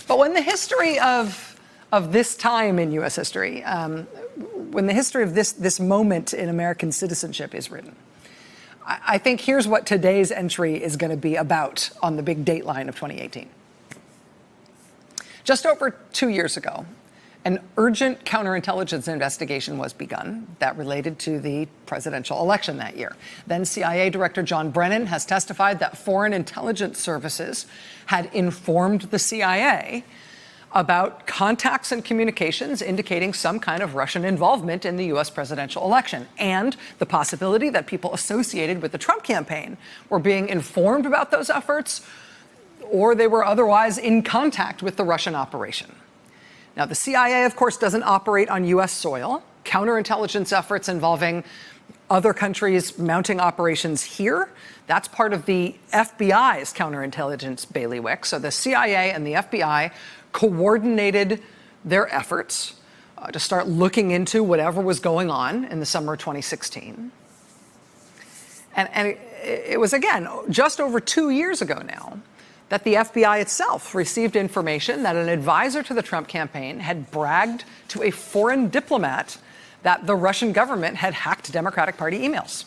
But when the history of this time in U.S. history, when the history of this moment in American citizenship is written, I think here's what today's entry is going to be about on the big dateline of 2018. Just over 2 years ago, an urgent counterintelligence investigation was begun that related to the presidential election that year. Then CIA Director John Brennan has testified that foreign intelligence services had informed the CIA about contacts and communications indicating some kind of Russian involvement in the U.S. presidential election, and the possibility that people associated with the Trump campaign were being informed about those efforts, or they were otherwise in contact with the Russian operation. Now, the CIA, of course, doesn't operate on U.S. soil. Counterintelligence efforts involving other countries mounting operations here, that's part of the FBI's counterintelligence bailiwick. So the CIA and the FBI coordinated their efforts to start looking into whatever was going on in the summer of 2016. And it was, again, just over 2 years ago now that the FBI itself received information that an advisor to the Trump campaign had bragged to a foreign diplomat that the Russian government had hacked Democratic Party emails.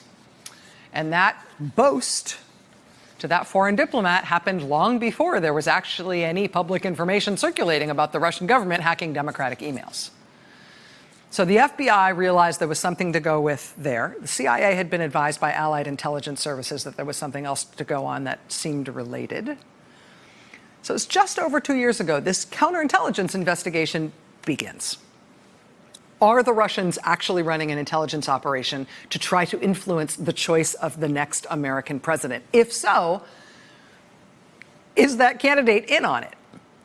And that boast to that foreign diplomat happened long before there was actually any public information circulating about the Russian government hacking Democratic emails. So the FBI realized there was something to go with there. The CIA had been advised by Allied intelligence services that there was something else to go on that seemed related. So it's just over 2 years ago, this counterintelligence investigation begins. Are the Russians actually running an intelligence operation to try to influence the choice of the next American president? If so, is that candidate in on it?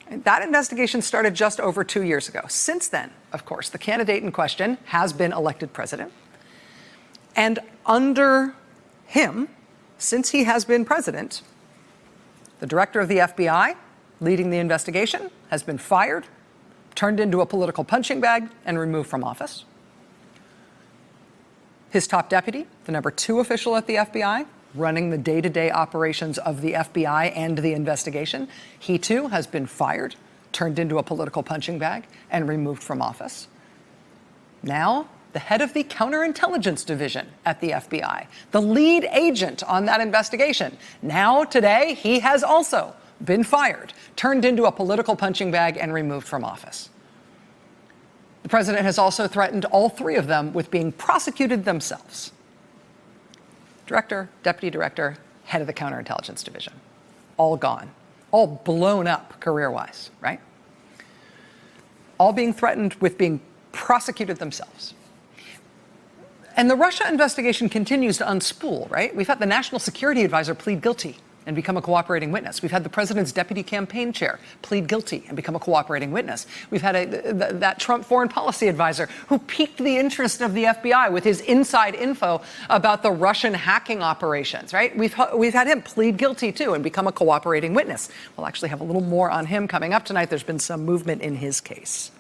And that investigation started just over 2 years ago. Since then, of course, the candidate in question has been elected president. And under him, since he has been president, the director of the FBI leading the investigation has been fired, turned into a political punching bag, and removed from office. His top deputy, the number 2 official at the FBI, running the day-to-day operations of the FBI and the investigation, he too has been fired, turned into a political punching bag, and removed from office. Now, the head of the counterintelligence division at the FBI, the lead agent on that investigation, now today he has also been fired, turned into a political punching bag, and removed from office. The president has also threatened all 3 of them with being prosecuted themselves. Director, deputy director, head of the counterintelligence division, all gone, all blown up career-wise, right? All being threatened with being prosecuted themselves. And the Russia investigation continues to unspool, right? We've had the national security advisor plead guilty and become a cooperating witness. We've had the president's deputy campaign chair plead guilty and become a cooperating witness. We've had that Trump foreign policy advisor who piqued the interest of the FBI with his inside info about the Russian hacking operations, right? We've had him plead guilty too and become a cooperating witness. We'll actually have a little more on him coming up tonight. There's been some movement in his case.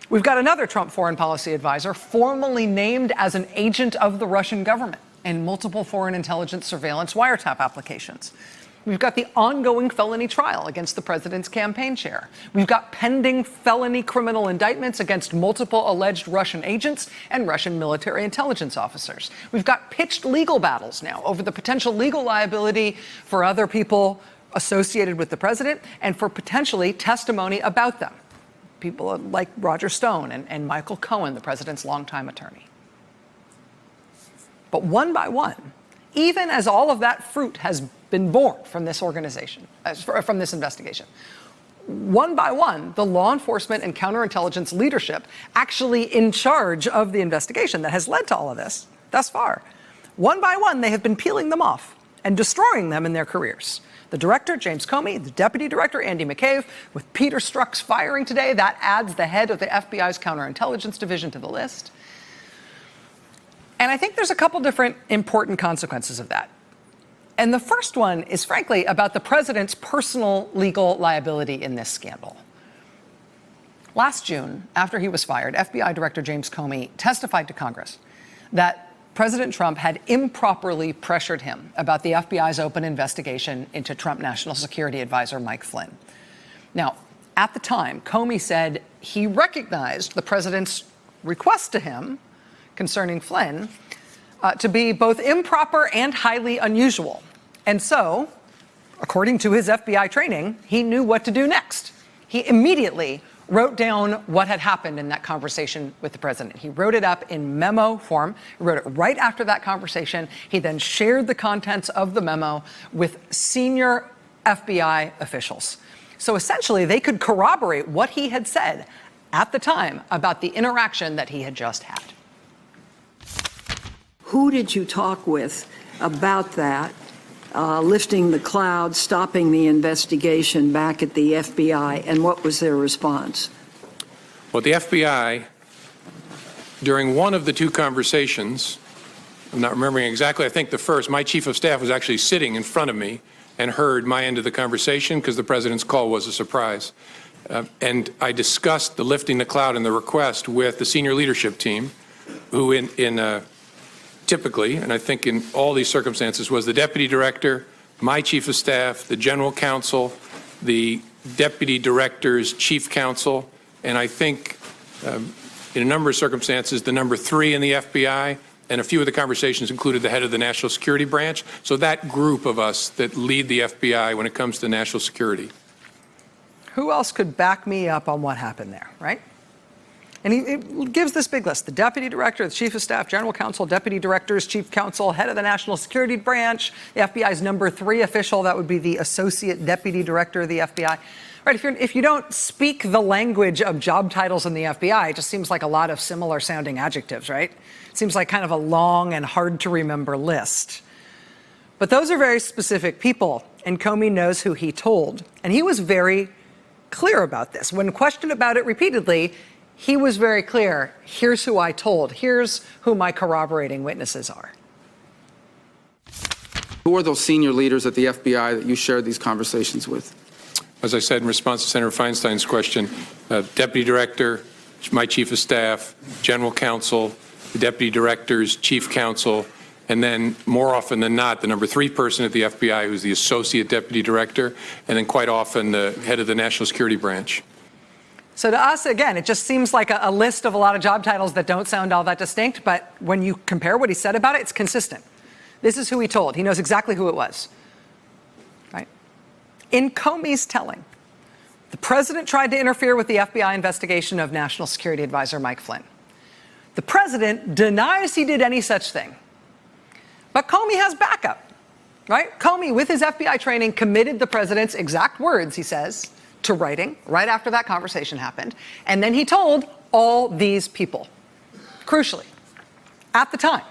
We've got another Trump foreign policy advisor formally named as an agent of the Russian government in multiple foreign intelligence surveillance wiretap applications. We've got the ongoing felony trial against the president's campaign chair. We've got pending felony criminal indictments against multiple alleged Russian agents and Russian military intelligence officers. We've got pitched legal battles now over the potential legal liability for other people associated with the president and for potentially testimony about them. People like Roger Stone and Michael Cohen, the president's longtime attorney. But one by one, even as all of that fruit has been born from this organization, from this investigation, one by one, the law enforcement and counterintelligence leadership actually in charge of the investigation that has led to all of this thus far, one by one, they have been peeling them off and destroying them in their careers. The director, James Comey, the deputy director, Andy McCabe, with Peter Strzok's firing today, that adds the head of the FBI's counterintelligence division to the list. And I think there's a couple different important consequences of that. And the first one is, frankly, about the president's personal legal liability in this scandal. Last June, after he was fired, FBI Director James Comey testified to Congress that President Trump had improperly pressured him about the FBI's open investigation into Trump National Security Advisor Mike Flynn. Now, at the time, Comey said he recognized the president's request to him concerning Flynn to be both improper and highly unusual. And so, according to his FBI training, he knew what to do next. He immediately wrote down what had happened in that conversation with the president. He wrote it up in memo form. He wrote it right after that conversation. He then shared the contents of the memo with senior FBI officials. So essentially, they could corroborate what he had said at the time about the interaction that he had just had. Who did you talk with about that? Lifting the cloud, stopping the investigation back at the FBI, and what was their response? Well, the FBI, during one of the two conversations, I'm not remembering exactly, I think the first, my chief of staff was actually sitting in front of me and heard my end of the conversation because the president's call was a surprise. And I discussed the lifting the cloud and the request with the senior leadership team, who typically, and I think in all these circumstances, was the deputy director, my chief of staff, the general counsel, the deputy director's chief counsel, and I think in a number of circumstances, the number 3 in the FBI, and a few of the conversations included the head of the National Security Branch. So that group of us that lead the FBI when it comes to national security. Who else could back me up on what happened there, right? And he gives this big list: the deputy director, the chief of staff, general counsel, deputy directors, chief counsel, head of the National Security Branch, the FBI's number 3 official, that would be the associate deputy director of the FBI. Right, if you don't speak the language of job titles in the FBI, it just seems like a lot of similar sounding adjectives, right? It seems like kind of a long and hard to remember list. But those are very specific people, and Comey knows who he told. And he was very clear about this. When questioned about it repeatedly, he was very clear. Here's who I told. Here's who my corroborating witnesses are. Who are those senior leaders at the FBI that you shared these conversations with? As I said in response to Senator Feinstein's question, deputy director, my chief of staff, general counsel, the deputy director's chief counsel, and then more often than not, the number 3 person at the FBI, who's the associate deputy director, and then quite often the head of the National Security Branch. So to us, again, it just seems like a list of a lot of job titles that don't sound all that distinct, but when you compare what he said about it, it's consistent. This is who he told. He knows exactly who it was. Right? In Comey's telling, the president tried to interfere with the FBI investigation of National Security Advisor Mike Flynn. The president denies he did any such thing. But Comey has backup, right? Comey, with his FBI training, committed the president's exact words, he says, to writing right after that conversation happened. And then he told all these people, crucially, at the time,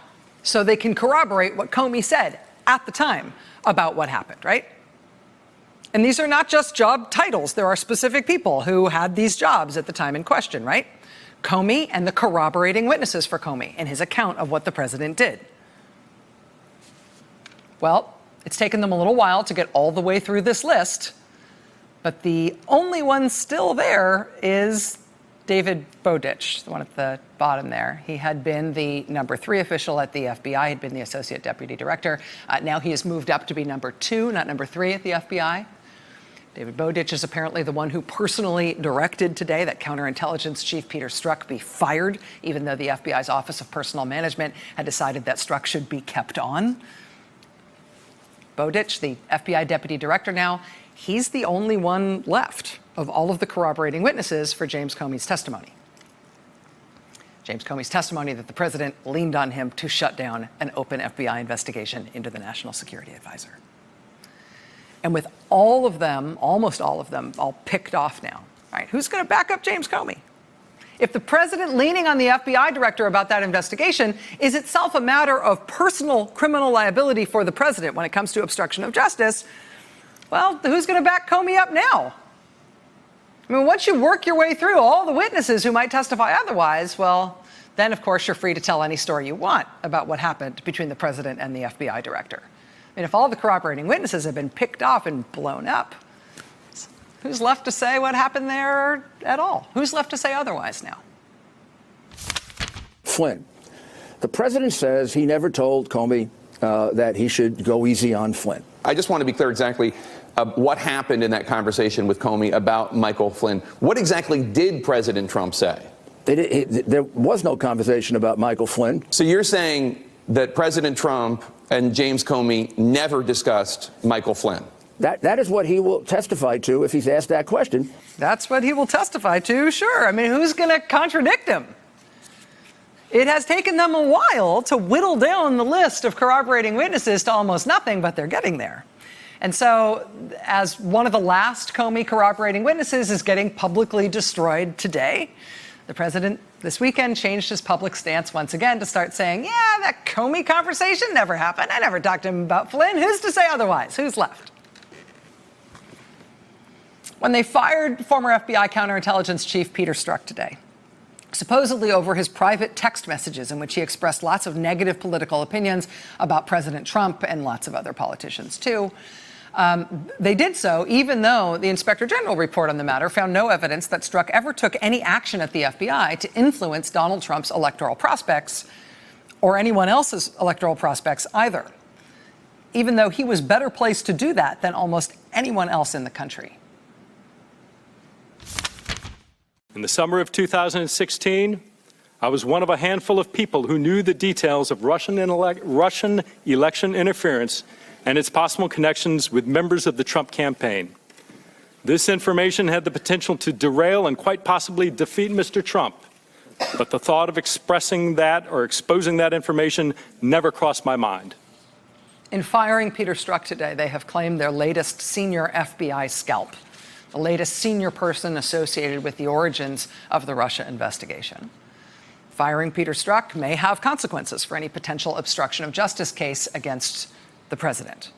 so they can corroborate what Comey said at the time about what happened, right? And these are not just job titles. There are specific people who had these jobs at the time in question, right? Comey and the corroborating witnesses for Comey in his account of what the president did. Well, it's taken them a little while to get all the way through this list, but the only one still there is David Bowditch, the one at the bottom there. He had been the number 3 official at the FBI, had been the associate deputy director. Now he has moved up to be number 2, not number 3 at the FBI. David Bowditch is apparently the one who personally directed today that counterintelligence chief Peter Strzok be fired, even though the FBI's Office of Personnel Management had decided that Strzok should be kept on. Bowditch, the FBI deputy director now, he's the only one left of all of the corroborating witnesses for James Comey's testimony. James Comey's testimony that the president leaned on him to shut down an open FBI investigation into the National Security Advisor. And with all of them, almost all of them, all picked off now, right? Who's going to back up James Comey? If the president leaning on the FBI director about that investigation is itself a matter of personal criminal liability for the president when it comes to obstruction of justice, well, who's going to back Comey up now? I mean, once you work your way through all the witnesses who might testify otherwise, well, then, of course, you're free to tell any story you want about what happened between the president and the FBI director. I mean, if all the corroborating witnesses have been picked off and blown up, who's left to say what happened there at all? Who's left to say otherwise now? Flynn. The president says he never told Comey that he should go easy on Flynn. I just want to be clear exactly what happened in that conversation with Comey about Michael Flynn. What exactly did President Trump say? There was no conversation about Michael Flynn. So you're saying that President Trump and James Comey never discussed Michael Flynn? That is what he will testify to if he's asked that question. That's what he will testify to, sure. I mean, who's going to contradict him? It has taken them a while to whittle down the list of corroborating witnesses to almost nothing, but they're getting there. And so, as one of the last Comey corroborating witnesses is getting publicly destroyed today, the president this weekend changed his public stance once again to start saying, yeah, that Comey conversation never happened. I never talked to him about Flynn. Who's to say otherwise? Who's left? When they fired former FBI counterintelligence chief Peter Strzok today, supposedly over his private text messages in which he expressed lots of negative political opinions about President Trump and lots of other politicians, too, they did so even though the Inspector General report on the matter found no evidence that Strzok ever took any action at the FBI to influence Donald Trump's electoral prospects or anyone else's electoral prospects either, even though he was better placed to do that than almost anyone else in the country. In the summer of 2016, I was one of a handful of people who knew the details of Russian election interference and its possible connections with members of the Trump campaign. This information had the potential to derail and quite possibly defeat Mr. Trump, but the thought of expressing that or exposing that information never crossed my mind. In firing Peter Strzok today, they have claimed their latest senior FBI scalp, the latest senior person associated with the origins of the Russia investigation. Firing Peter Strzok may have consequences for any potential obstruction of justice case against the president.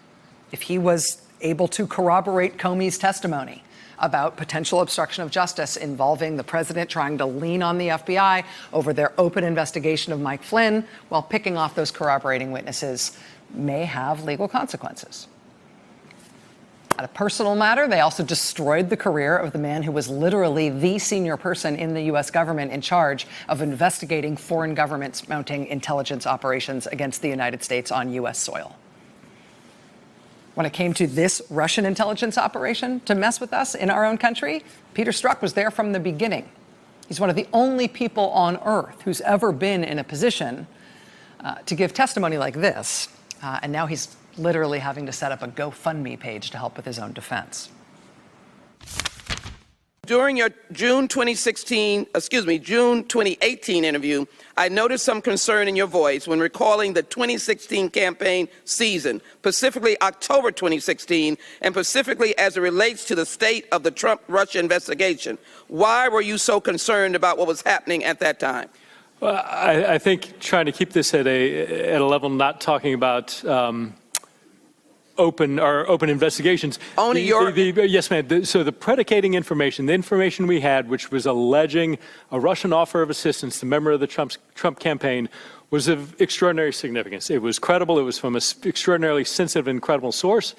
If he was able to corroborate Comey's testimony about potential obstruction of justice involving the president trying to lean on the FBI over their open investigation of Mike Flynn while picking off those corroborating witnesses, may have legal consequences. On a personal matter, they also destroyed the career of the man who was literally the senior person in the U.S. government in charge of investigating foreign governments mounting intelligence operations against the United States on U.S. soil. When it came to this Russian intelligence operation to mess with us in our own country, Peter Strzok was there from the beginning. He's one of the only people on earth who's ever been in a position to give testimony like this, and now he's literally having to set up a GoFundMe page to help with his own defense. During your June 2018 interview, I noticed some concern in your voice when recalling the 2016 campaign season, specifically October 2016, and specifically as it relates to the state of the Trump-Russia investigation. Why were you so concerned about what was happening at that time? Well, I think trying to keep this at a level, not talking about open investigations. Only yes, ma'am. So the predicating information, the information we had, which was alleging a Russian offer of assistance to a member of the Trump campaign, was of extraordinary significance. It was credible. It was from an extraordinarily sensitive and credible source.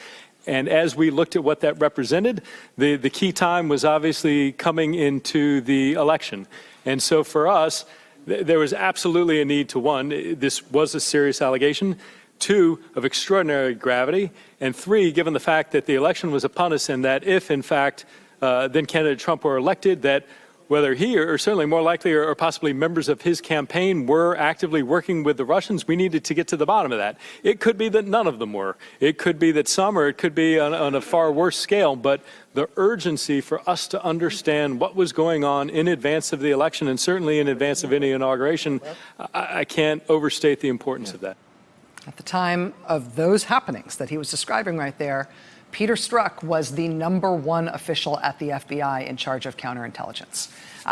And as we looked at what that represented, the key time was obviously coming into the election. And so for us, there was absolutely a need to, one, this was a serious allegation, two, of extraordinary gravity, and three, given the fact that the election was upon us and that if, in fact, then candidate Trump were elected, that whether he or certainly more likely or possibly members of his campaign were actively working with the Russians, we needed to get to the bottom of that. It could be that none of them were. It could be that some, or it could be on a far worse scale, but the urgency for us to understand what was going on in advance of the election and certainly in advance of any inauguration, I can't overstate the importance of that. At the time of those happenings that he was describing right there, Peter Strzok was the #1 official at the FBI in charge of counterintelligence.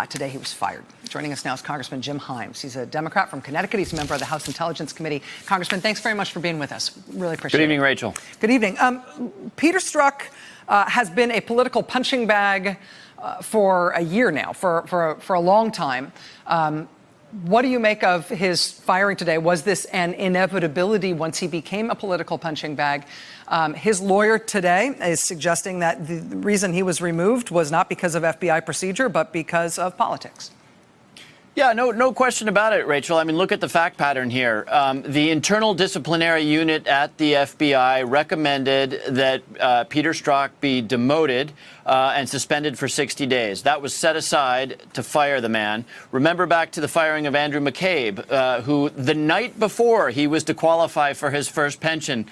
Today he was fired. Joining us now is Congressman Jim Himes. He's a Democrat from Connecticut. He's a member of the House Intelligence Committee. Congressman, thanks very much for being with us. Really appreciate it. Good evening, Rachel. Good evening. Peter Strzok has been a political punching bag for a year now, for a long time. What do you make of his firing today? Was this an inevitability once he became a political punching bag? His lawyer today is suggesting that the reason he was removed was not because of FBI procedure, but because of politics. Yeah, no question about it, Rachel. I mean, look at the fact pattern here. The internal disciplinary unit at the FBI recommended that Peter Strzok be demoted and suspended for 60 days. That was set aside to fire the man. Remember back to the firing of Andrew McCabe, who the night before he was to qualify for his first pension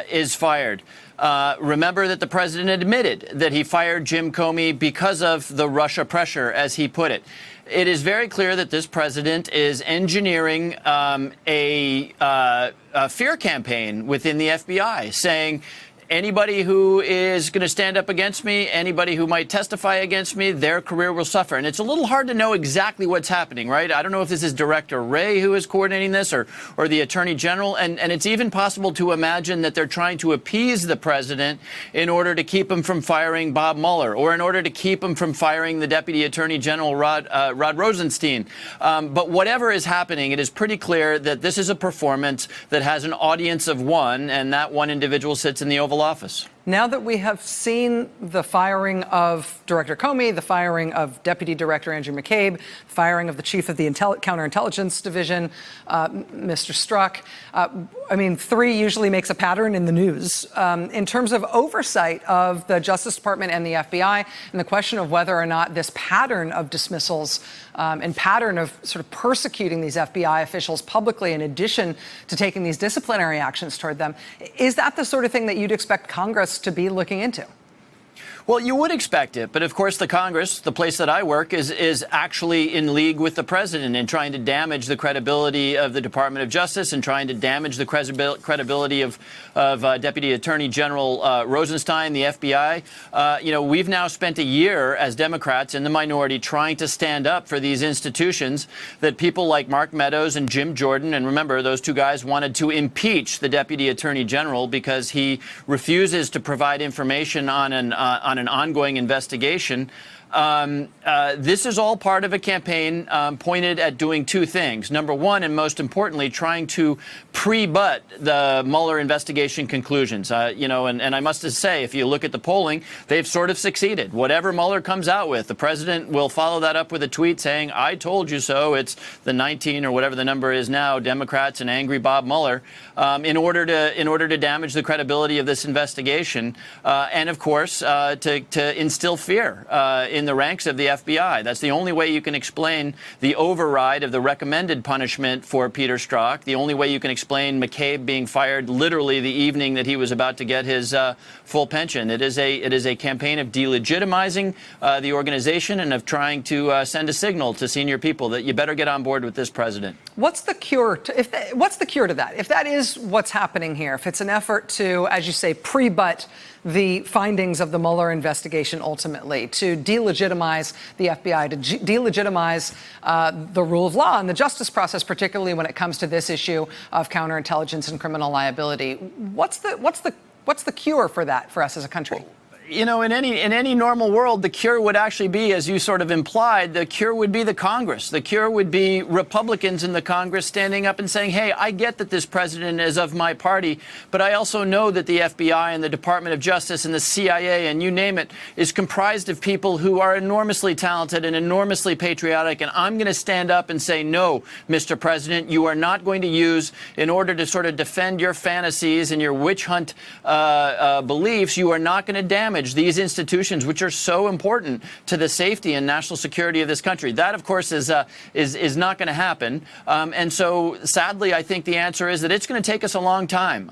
is fired. Remember that the president admitted that he fired Jim Comey because of the Russia pressure, as he put it. It is very clear that this president is engineering a fear campaign within the FBI, saying anybody who is going to stand up against me, anybody who might testify against me, their career will suffer. And it's a little hard to know exactly what's happening, right? I don't know if this is Director Wray who is coordinating this or the Attorney General. And it's even possible to imagine that they're trying to appease the president in order to keep him from firing Bob Mueller or in order to keep him from firing the Deputy Attorney General Rod Rosenstein. But whatever is happening, it is pretty clear that this is a performance that has an audience of one, and that one individual sits in the Oval Office. Now that we have seen the firing of Director Comey, the firing of Deputy Director Andrew McCabe, firing of the chief of the Counterintelligence Division, Mr. Strzok, I mean, 3 usually makes a pattern in the news. In terms of oversight of the Justice Department and the FBI, and the question of whether or not this pattern of dismissals and pattern of sort of persecuting these FBI officials publicly in addition to taking these disciplinary actions toward them, is that the sort of thing that you'd expect Congress to be looking into? Well, you would expect it. But of course, the Congress, the place that I work, is actually in league with the president in trying to damage the credibility of the Department of Justice and trying to damage the credibility of Deputy Attorney General Rosenstein, the FBI. We've now spent a year as Democrats in the minority trying to stand up for these institutions that people like Mark Meadows and Jim Jordan, and remember, those 2 guys wanted to impeach the Deputy Attorney General because he refuses to provide information on an ongoing investigation. This is all part of a campaign pointed at doing 2 things. Number one, and most importantly, trying to pre-butt the Mueller investigation conclusions. And I must say, if you look at the polling, they've sort of succeeded. Whatever Mueller comes out with, the president will follow that up with a tweet saying, "I told you so." It's the 19 or whatever the number is now, Democrats and angry Bob Mueller, in order to damage the credibility of this investigation, and of course to instill fear in the ranks of the FBI. That's the only way you can explain the override of the recommended punishment for Peter Strzok. The only way you can explain McCabe being fired literally the evening that he was about to get his full pension. It is a campaign of delegitimizing the organization and of trying to send a signal to senior people that you better get on board with this president. What's the cure to what's the cure to that? If that is what's happening here, if it's an effort to, as you say, pre-butt the findings of the Mueller investigation ultimately, to delegitimize the FBI, to delegitimize the rule of law and the justice process, particularly when it comes to this issue of counterintelligence and criminal liability, what's the cure for that for us as a country? In any normal world, the cure would actually be, as you sort of implied, the cure would be the Congress. The cure would be Republicans in the Congress standing up and saying, hey, I get that this president is of my party, but I also know that the FBI and the Department of Justice and the CIA and you name it is comprised of people who are enormously talented and enormously patriotic. And I'm going to stand up and say, no, Mr. President, you are not going to use, in order to sort of defend your fantasies and your witch hunt beliefs, you are not going to damage these institutions, which are so important to the safety and national security of this country. That, of course, is not going to happen. And so, sadly, I think the answer is that it's going to take us a long time.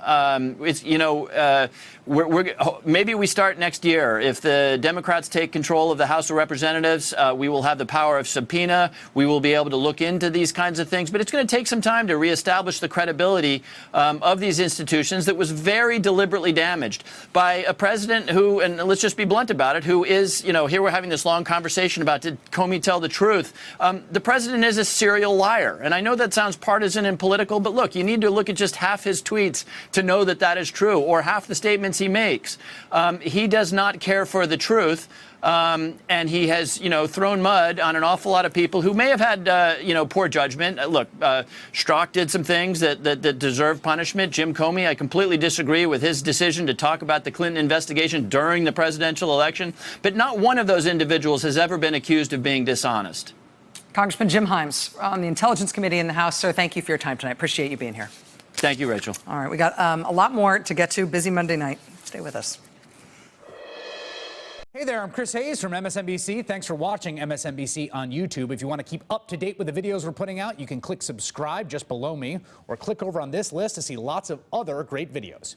Maybe we start next year. If the Democrats take control of the House of Representatives, we will have the power of subpoena. We will be able to look into these kinds of things. But it's going to take some time to reestablish the credibility of these institutions that was very deliberately damaged by a president who, and let's just be blunt about it, who is, here we're having this long conversation about did Comey tell the truth. The president is a serial liar. And I know that sounds partisan and political, but look, you need to look at just half his tweets to know that that is true, or half the statements he makes. He does not care for the truth. And he has, thrown mud on an awful lot of people who may have had, poor judgment. Look, Strzok did some things that deserve punishment. Jim Comey, I completely disagree with his decision to talk about the Clinton investigation during the presidential election. But not one of those individuals has ever been accused of being dishonest. Congressman Jim Himes on the Intelligence Committee in the House. Sir, thank you for your time tonight. Appreciate you being here. Thank you, Rachel. All right, we got a lot more to get to. Busy Monday night. Stay with us. Hey there, I'm Chris Hayes from MSNBC. Thanks for watching MSNBC on YouTube. If you want to keep up to date with the videos we're putting out, you can click subscribe just below me or click over on this list to see lots of other great videos.